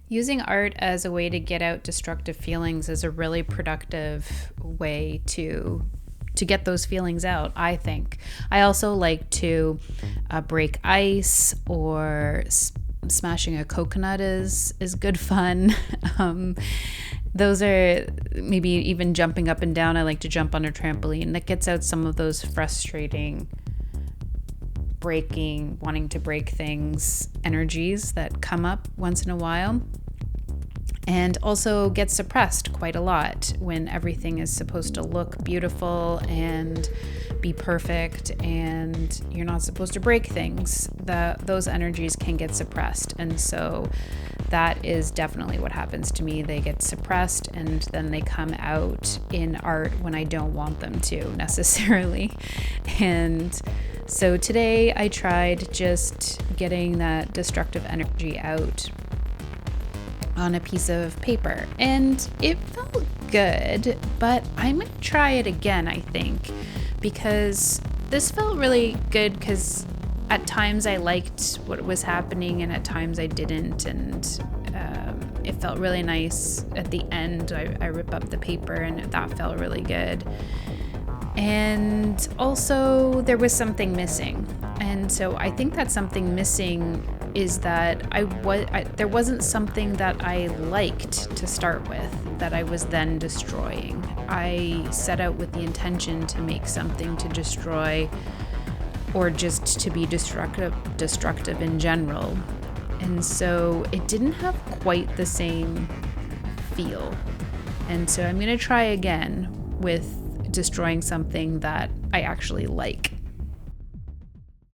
Using art as a way to get out destructive feelings is a really productive way to get those feelings out, I think. I also like to break ice, or smashing a coconut is good fun. Those are, maybe even jumping up and down. I like to jump on a trampoline. That gets out some of those frustrating breaking, wanting to break things energies that come up once in a while, and also get suppressed quite a lot when everything is supposed to look beautiful and be perfect, and you're not supposed to break things. Those energies can get suppressed, and so that is definitely what happens to me. They get suppressed, and then they come out in art when I don't want them to necessarily. And so today I tried just getting that destructive energy out on a piece of paper, and it felt good, but I might try it again, I think, because this felt really good, because at times I liked what was happening and at times I didn't, and it felt really nice at the end. I rip up the paper and that felt really good. And also there was something missing, and so I think that something missing is that there wasn't something that I liked to start with that I was then destroying. I set out with the intention to make something to destroy, or just to be destructive in general, and so it didn't have quite the same feel. And so I'm going to try again with destroying something that I actually like.